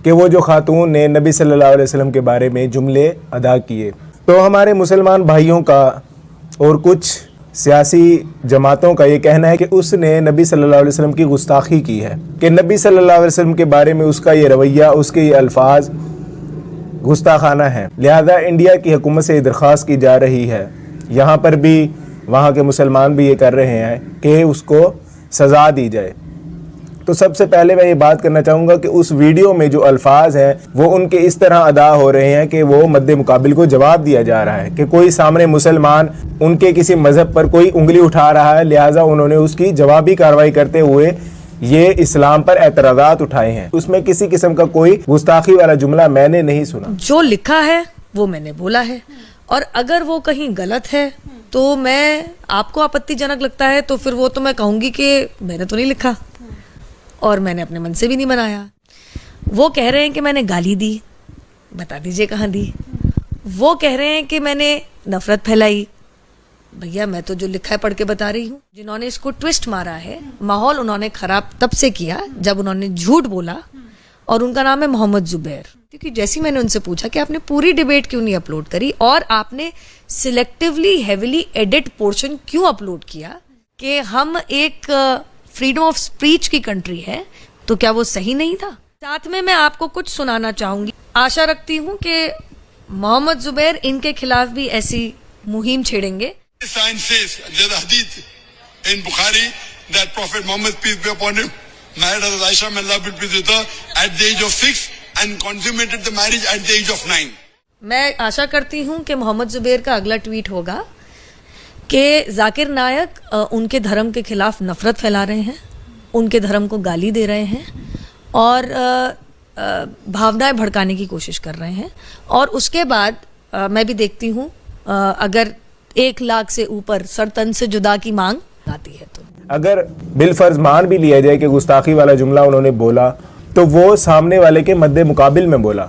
کہ وہ جو خاتون نے نبی صلی اللہ علیہ وسلم کے بارے میں جملے ادا کیے، تو ہمارے مسلمان بھائیوں کا اور کچھ سیاسی جماعتوں کا یہ کہنا ہے کہ اس نے نبی صلی اللہ علیہ وسلم کی گستاخی کی ہے، کہ نبی صلی اللہ علیہ وسلم کے بارے میں اس کا یہ رویہ، اس کے یہ الفاظ گستاخانہ ہیں، لہذا انڈیا کی حکومت سے یہ درخواست کی جا رہی ہے، یہاں پر بھی وہاں کے مسلمان بھی یہ کر رہے ہیں کہ اس کو سزا دی جائے۔ تو سب سے پہلے میں یہ بات کرنا چاہوں گا کہ اس ویڈیو میں جو الفاظ ہیں وہ ان کے اس طرح ادا ہو رہے ہیں کہ وہ مد مقابل کو جواب دیا جا رہا ہے، کہ کوئی سامنے مسلمان ان کے کسی مذہب پر کوئی انگلی اٹھا رہا ہے، لہٰذا انہوں نے اس کی جوابی کارروائی کرتے ہوئے یہ اسلام پر اعتراضات اٹھائے ہیں۔ اس میں کسی قسم کا کوئی گستاخی والا جملہ میں نے نہیں سنا، جو لکھا ہے وہ میں نے بولا ہے، اور اگر وہ کہیں غلط ہے تو میں آپ کو آپتی جنک لگتا ہے تو پھر وہ تو میں کہوں گی کہ میں نے تو نہیں لکھا اور میں نے اپنے من سے بھی نہیں بنایا۔ وہ کہہ رہے ہیں کہ میں نے گالی دی، بتا دیجئے کہاں دی۔ وہ کہہ رہے ہیں کہ میں نے نفرت پھیلائی، بھیا میں تو جو لکھا ہے پڑھ کے بتا رہی ہوں۔ جنہوں نے اس کو ٹوسٹ مارا ہے، ماحول انہوں نے خراب تب سے کیا جب انہوں نے جھوٹ بولا، اور ان کا نام ہے محمد زبیر۔ کیونکہ جیسی میں نے ان سے پوچھا کہ آپ نے پوری ڈیبیٹ کیوں نہیں اپلوڈ کری اور آپ نے سلیکٹیولی ہیویلی ایڈٹ پورشن کیوں اپلوڈ کیا، کہ ہم ایک فریڈم آف اسپیچ کی کنٹری ہے، تو کیا وہ صحیح نہیں تھا؟ ساتھ میں آپ کو کچھ سنانا چاہوں گی۔ آشا رکھتی ہوں کہ محمد زبیر ان کے خلاف بھی ایسی مہم چھیڑیں گے۔ Sign says, there's a hadith in Bukhari that Prophet Muhammad, peace be upon him, married Hazrat Aisha, may Allah be pleased with her, at the age of 6 and consummated the marriage at the age of 9. میں آشا کرتی ہوں کہ محمد زبیر کا اگلا tweet ہوگا کہ ذاکر نائک ان کے دھرم کے خلاف نفرت پھیلا رہے ہیں، ان کے دھرم کو گالی دے رہے ہیں اور بھاونائیں بھڑکانے کی کوشش کر رہے ہیں، اور اس کے بعد میں بھی دیکھتی ہوں اگر 1 لاکھ سے اوپر سر تن سے جدا کی مانگ آتی ہے تو اگر بالفرض مان بھی لیا جائے کہ گستاخی والا جملہ انہوں نے بولا تو وہ سامنے والے کے مد مقابل میں بولا،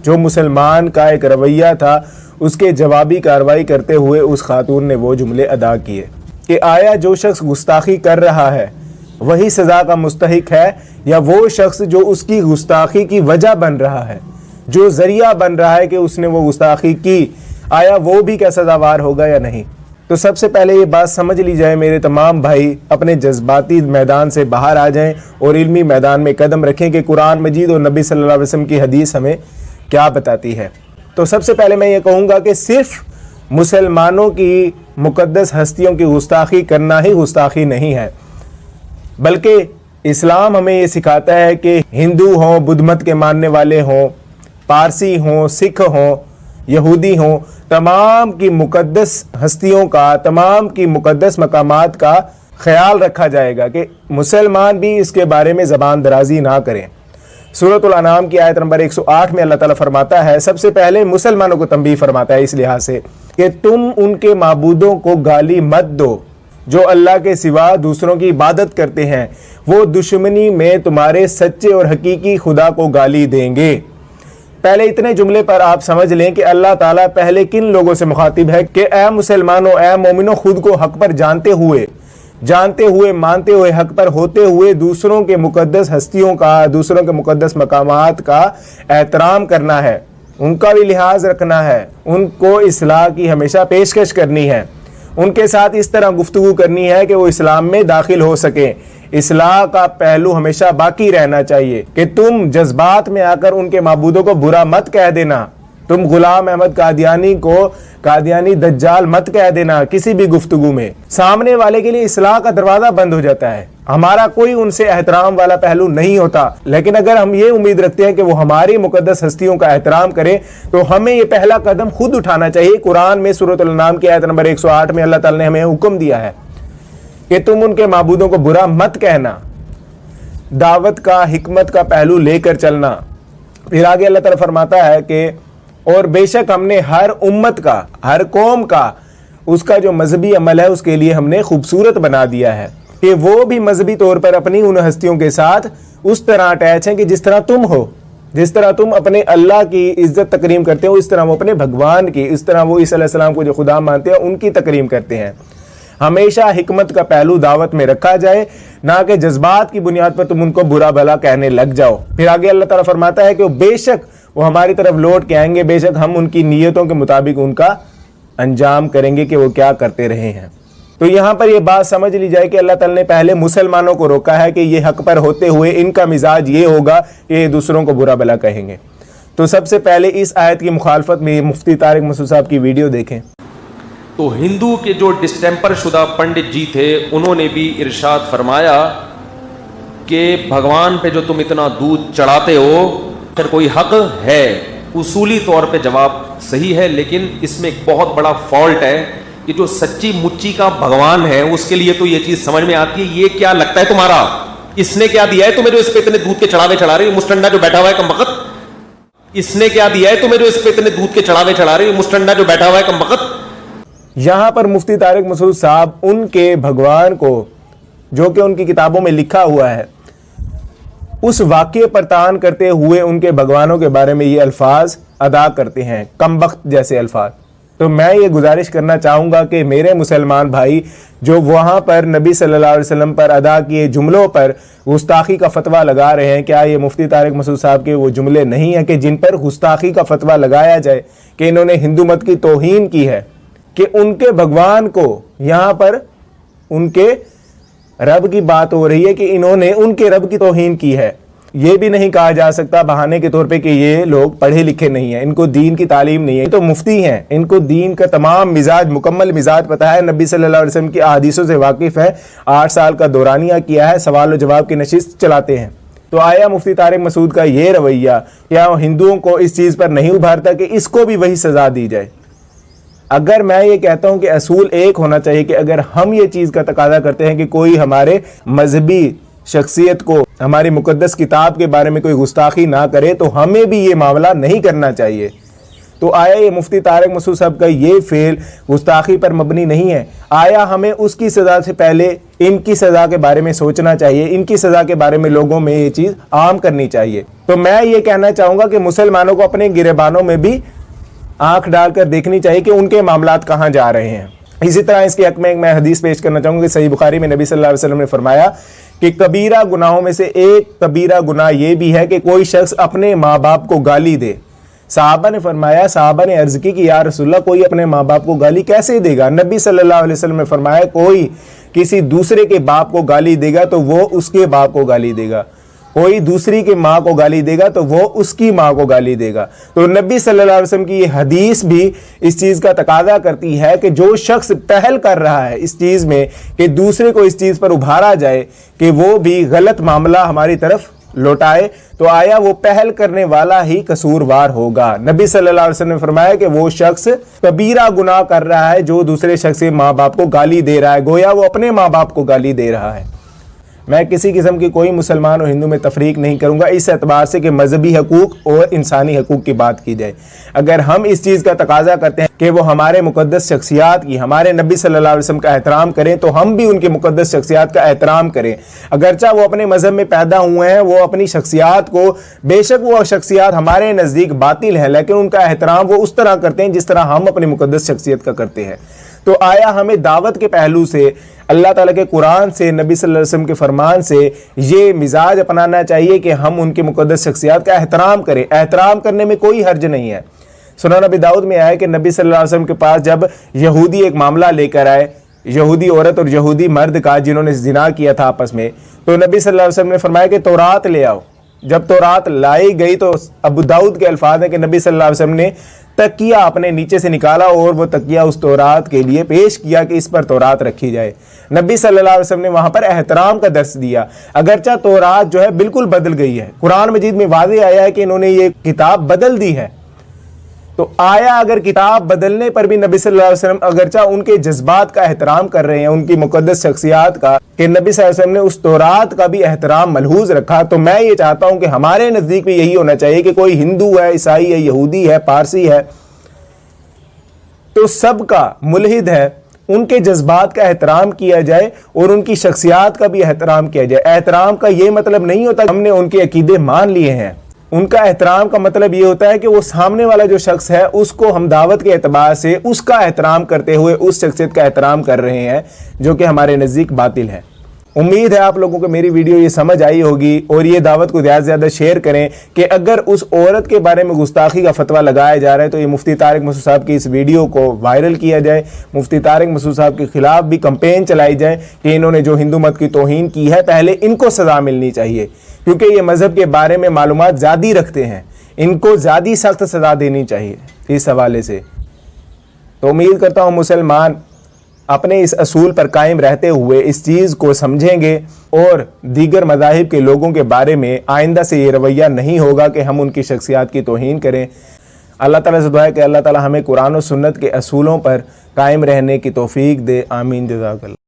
جو مسلمان کا ایک رویہ تھا اس کے جوابی کارروائی کرتے ہوئے اس خاتون نے وہ جملے ادا کیے، کہ آیا جو شخص گستاخی کر رہا ہے وہی سزا کا مستحق ہے، یا وہ شخص جو اس کی گستاخی کی وجہ بن رہا ہے، جو ذریعہ بن رہا ہے کہ اس نے وہ گستاخی کی، آیا وہ بھی کیا سزاوار ہوگا یا نہیں؟ تو سب سے پہلے یہ بات سمجھ لی جائے، میرے تمام بھائی اپنے جذباتی میدان سے باہر آ جائیں اور علمی میدان میں قدم رکھیں کہ قرآن مجید اور نبی صلی اللہ علیہ وسلم کی حدیث ہمیں کیا بتاتی ہے۔ تو سب سے پہلے میں یہ کہوں گا کہ صرف مسلمانوں کی مقدس ہستیوں کی گستاخی کرنا ہی گستاخی نہیں ہے، بلکہ اسلام ہمیں یہ سکھاتا ہے کہ ہندو ہوں، بدھ مت کے ماننے والے ہوں، پارسی ہوں، سکھ ہوں، یہودی ہوں، تمام کی مقدس ہستیوں کا، تمام کی مقدس مقامات کا خیال رکھا جائے گا، کہ مسلمان بھی اس کے بارے میں زبان درازی نہ کریں۔ سورۃ الانعام کی آیت نمبر 108 میں اللہ تعالیٰ فرماتا ہے، سب سے پہلے مسلمانوں کو تنبیہ فرماتا ہے اس لحاظ سے کہ تم ان کے معبودوں کو گالی مت دو جو اللہ کے سوا دوسروں کی عبادت کرتے ہیں، وہ دشمنی میں تمہارے سچے اور حقیقی خدا کو گالی دیں گے۔ پہلے اتنے جملے پر آپ سمجھ لیں کہ اللہ تعالیٰ پہلے کن لوگوں سے مخاطب ہے، کہ اے مسلمانوں، اے مومنوں، خود کو حق پر جانتے ہوئے مانتے ہوئے حق پر ہوتے ہوئے دوسروں کے مقدس ہستیوں کا، دوسروں کے مقدس مقامات کا احترام کرنا ہے، ان کا بھی لحاظ رکھنا ہے، ان کو اصلاح کی ہمیشہ پیشکش کرنی ہے، ان کے ساتھ اس طرح گفتگو کرنی ہے کہ وہ اسلام میں داخل ہو سکیں۔ اصلاح کا پہلو ہمیشہ باقی رہنا چاہیے، کہ تم جذبات میں آ کر ان کے معبودوں کو برا مت کہہ دینا، تم غلام احمد قادیانی کو قادیانی دجال مت کہہ دینا کسی بھی گفتگو میں۔ سامنے والے کے لیے اصلاح کا دروازہ بند ہو جاتا ہے، ہمارا کوئی ان سے احترام والا پہلو نہیں ہوتا، لیکن اگر ہم یہ امید رکھتے ہیں کہ وہ ہماری مقدس ہستیوں کا احترام کریں تو ہمیں یہ پہلا قدم خود اٹھانا چاہیے۔ قرآن میں سورۃ الانعام کی آیت نمبر 108 میں اللہ تعالی نے ہمیں حکم دیا ہے کہ تم ان کے معبودوں کو برا مت کہنا، دعوت کا، حکمت کا پہلو لے کر چلنا۔ پھر آگے اللہ تعالیٰ فرماتا ہے کہ اور بے شک ہم نے ہر امت کا، ہر قوم کا، اس کا جو مذہبی عمل ہے اس کے لیے ہم نے خوبصورت بنا دیا ہے، کہ وہ بھی مذہبی طور پر اپنی ان ہستیوں کے ساتھ اس طرح اٹیچ ہیں کہ جس طرح تم ہو، جس طرح تم اپنے اللہ کی عزت تکریم کرتے ہو، اس طرح وہ اپنے بھگوان کی، اس طرح وہ عیسیٰ علیہ السلام کو جو خدا مانتے ہیں ان کی تکریم کرتے ہیں۔ ہمیشہ حکمت کا پہلو دعوت میں رکھا جائے، نہ کہ جذبات کی بنیاد پر تم ان کو برا بھلا کہنے لگ جاؤ۔ پھر آگے اللہ تعالیٰ فرماتا ہے کہ بے شک وہ ہماری طرف لوٹ کے آئیں گے، بے شک ہم ان کی نیتوں کے مطابق ان کا انجام کریں گے کہ وہ کیا کرتے رہے ہیں۔ تو یہاں پر یہ بات سمجھ لی جائے کہ اللہ تعالیٰ نے پہلے مسلمانوں کو روکا ہے کہ یہ حق پر ہوتے ہوئے ان کا مزاج یہ ہوگا کہ یہ دوسروں کو برا بھلا کہیں گے۔ تو سب سے پہلے اس آیت کی مخالفت میں مفتی طارق مسعود صاحب کی ویڈیو دیکھیں۔ تو ہندو کے جو ڈسٹیمپر شدہ پنڈت جی تھے انہوں نے بھی ارشاد فرمایا کہ بھگوان پہ جو تم اتنا دودھ چڑھاتے ہو پھر کوئی حق ہے۔ اصولی طور پہ جواب صحیح ہے، لیکن اس میں ایک بہت بڑا فالٹ ہے کہ جو سچی مچی کا بھگوان ہے اس کے لیے تو یہ چیز سمجھ میں آتی ہے، یہ کیا لگتا ہے تمہارا، اس نے کیا دیا ہے تمہیں جو اس پہ اتنے دودھ کے چڑھاوے چڑھا رہے، مسٹنڈا جو بیٹھا ہوا ہے کمبخت، اس نے کیا دیا ہے تمہیں جو اس پہ اتنے دودھ کے چڑھاوے چڑھا رہے، مسٹنڈا جو بیٹھا ہوا ہے کمبخت۔ یہاں پر مفتی طارق مسعود صاحب ان کے بھگوان کو جو کہ ان کی کتابوں میں لکھا ہوا ہے اس واقعے پر تان کرتے ہوئے ان کے بھگوانوں کے بارے میں یہ الفاظ ادا کرتے ہیں، کمبخت جیسے الفاظ۔ تو میں یہ گزارش کرنا چاہوں گا کہ میرے مسلمان بھائی جو وہاں پر نبی صلی اللہ علیہ وسلم پر ادا کیے جملوں پر گستاخی کا فتویٰ لگا رہے ہیں، کیا یہ مفتی طارق مسعود صاحب کے وہ جملے نہیں ہیں کہ جن پر گستاخی کا فتویٰ لگایا جائے کہ انہوں نے ہندو مت کی توہین کی ہے، کہ ان کے بھگوان کو یہاں پر ان کے رب کی بات ہو رہی ہے کہ انہوں نے ان کے رب کی توہین کی ہے۔ یہ بھی نہیں کہا جا سکتا بہانے کے طور پہ کہ یہ لوگ پڑھے لکھے نہیں ہیں، ان کو دین کی تعلیم نہیں ہے، یہ تو مفتی ہیں، ان کو دین کا تمام مزاج مکمل مزاج پتہ ہے، نبی صلی اللہ علیہ وسلم کی احادیثوں سے واقف ہے، 8 سال کا دورانیہ کیا ہے، سوال و جواب کی نشست چلاتے ہیں۔ تو آیا مفتی طارق مسعود کا یہ رویہ کیا ہندوؤں کو اس چیز پر نہیں ابھارتا کہ اس کو بھی وہی سزا دی جائے؟ اگر میں یہ کہتا ہوں کہ اصول ایک ہونا چاہیے کہ اگر ہم یہ چیز کا تقاضا کرتے ہیں کہ کوئی ہمارے مذہبی شخصیت کو ہماری مقدس کتاب کے بارے میں کوئی گستاخی نہ کرے تو ہمیں بھی یہ معاملہ نہیں کرنا چاہیے۔ تو آیا یہ مفتی طارق مسعود صاحب کا یہ فعل گستاخی پر مبنی نہیں ہے؟ آیا ہمیں اس کی سزا سے پہلے ان کی سزا کے بارے میں سوچنا چاہیے، ان کی سزا کے بارے میں لوگوں میں یہ چیز عام کرنی چاہیے؟ تو میں یہ کہنا چاہوں گا کہ مسلمانوں کو اپنے گریبانوں میں بھی آنکھ ڈال کر دیکھنی چاہیے کہ ان کے معاملات کہاں جا رہے ہیں۔ اسی طرح اس کے حق میں میں حدیث پیش کرنا چاہوں گا کہ صحیح بخاری میں نبی صلی اللہ علیہ وسلم نے فرمایا کہ کبیرہ گناہوں میں سے ایک کبیرہ گناہ یہ بھی ہے کہ کوئی شخص اپنے ماں باپ کو گالی دے۔ صحابہ نے فرمایا، صحابہ نے عرض کی کہ یا رسول اللہ کوئی اپنے ماں باپ کو گالی کیسے دے گا؟ نبی صلی اللہ علیہ وسلم نے فرمایا کوئی کسی دوسرے کے باپ کو گالی دے گا تو وہ اس کے باپ کو گالی دے گا، کوئی دوسری کے ماں کو گالی دے گا تو وہ اس کی ماں کو گالی دے گا۔ تو نبی صلی اللہ علیہ وسلم کی یہ حدیث بھی اس چیز کا تقاضا کرتی ہے کہ جو شخص پہل کر رہا ہے اس چیز میں کہ دوسرے کو اس چیز پر ابھارا جائے کہ وہ بھی غلط معاملہ ہماری طرف لوٹائے، تو آیا وہ پہل کرنے والا ہی قصوروار ہوگا؟ نبی صلی اللہ علیہ وسلم نے فرمایا کہ وہ شخص کبیرہ گناہ کر رہا ہے جو دوسرے شخص کے ماں باپ کو گالی دے رہا ہے، گویا وہ اپنے ماں باپ کو گالی دے رہا ہے۔ میں کسی قسم کی کوئی مسلمان اور ہندو میں تفریق نہیں کروں گا اس اعتبار سے کہ مذہبی حقوق اور انسانی حقوق کی بات کی جائے۔ اگر ہم اس چیز کا تقاضا کرتے ہیں کہ وہ ہمارے مقدس شخصیات کی، ہمارے نبی صلی اللہ علیہ وسلم کا احترام کریں تو ہم بھی ان کے مقدس شخصیات کا احترام کریں۔ اگرچہ وہ اپنے مذہب میں پیدا ہوئے ہیں، وہ اپنی شخصیات کو، بے شک وہ شخصیات ہمارے نزدیک باطل ہیں، لیکن ان کا احترام وہ اس طرح کرتے ہیں جس طرح ہم اپنی مقدس شخصیت کا کرتے ہیں۔ تو آیا ہمیں دعوت کے پہلو سے، اللہ تعالیٰ کے قرآن سے، نبی صلی اللہ علیہ وسلم کے فرمان سے یہ مزاج اپنانا چاہیے کہ ہم ان کی مقدس شخصیات کا احترام کریں؟ احترام کرنے میں کوئی حرج نہیں ہے۔ سنن ابی داؤد میں آیا کہ نبی صلی اللہ علیہ وسلم کے پاس جب یہودی ایک معاملہ لے کر آئے، یہودی عورت اور یہودی مرد کا جنہوں نے زنا کیا تھا آپس میں، تو نبی صلی اللہ علیہ وسلم نے فرمایا کہ تورات لے آؤ۔ جب تورات لائی گئی تو ابو داؤد کے الفاظ ہیں کہ نبی صلی اللہ علیہ وسلم نے تکیہ اپنے نیچے سے نکالا اور وہ تکیہ اس تورات کے لیے پیش کیا کہ اس پر تورات رکھی جائے۔ نبی صلی اللہ علیہ وسلم نے وہاں پر احترام کا درس دیا، اگرچہ تورات جو ہے بالکل بدل گئی ہے، قرآن مجید میں واضح آیا ہے کہ انہوں نے یہ کتاب بدل دی ہے۔ تو آیا اگر کتاب بدلنے پر بھی نبی صلی اللہ علیہ وسلم اگرچہ ان کے جذبات کا احترام کر رہے ہیں، ان کی مقدس شخصیات کا، کہ نبی صلی اللہ علیہ وسلم نے اس تورات کا بھی احترام ملحوظ رکھا، تو میں یہ چاہتا ہوں کہ ہمارے نزدیک بھی یہی ہونا چاہیے کہ کوئی ہندو ہے، عیسائی ہے، یہودی ہے، پارسی ہے، تو سب کا ملحد ہے، ان کے جذبات کا احترام کیا جائے اور ان کی شخصیات کا بھی احترام کیا جائے۔ احترام کا یہ مطلب نہیں ہوتا کہ ہم نے ان کے عقیدے مان لیے ہیں، ان کا احترام کا مطلب یہ ہوتا ہے کہ وہ سامنے والا جو شخص ہے اس کو ہم دعوت کے اعتبار سے اس کا احترام کرتے ہوئے اس شخصیت کا احترام کر رہے ہیں جو کہ ہمارے نزدیک باطل ہے۔ امید ہے آپ لوگوں کو میری ویڈیو یہ سمجھ آئی ہوگی اور یہ دعوت کو زیادہ سے زیادہ شیئر کریں کہ اگر اس عورت کے بارے میں گستاخی کا فتویٰ لگایا جا رہا ہے تو یہ مفتی طارق مسعود صاحب کی اس ویڈیو کو وائرل کیا جائے، مفتی طارق مسعود صاحب کے خلاف بھی کمپین چلائی جائے کہ انہوں نے جو ہندو مت کی توہین کی ہے پہلے ان کو سزا ملنی چاہیے، کیونکہ یہ مذہب کے بارے میں معلومات زیادہ رکھتے ہیں، ان کو زیادہ سخت سزا دینی چاہیے اس حوالے سے۔ تو امید کرتا ہوں مسلمان اپنے اس اصول پر قائم رہتے ہوئے اس چیز کو سمجھیں گے اور دیگر مذاہب کے لوگوں کے بارے میں آئندہ سے یہ رویہ نہیں ہوگا کہ ہم ان کی شخصیات کی توہین کریں۔ اللہ تعالیٰ سے دعا ہے کہ اللہ تعالیٰ ہمیں قرآن و سنت کے اصولوں پر قائم رہنے کی توفیق دے، آمین، جزاک اللہ۔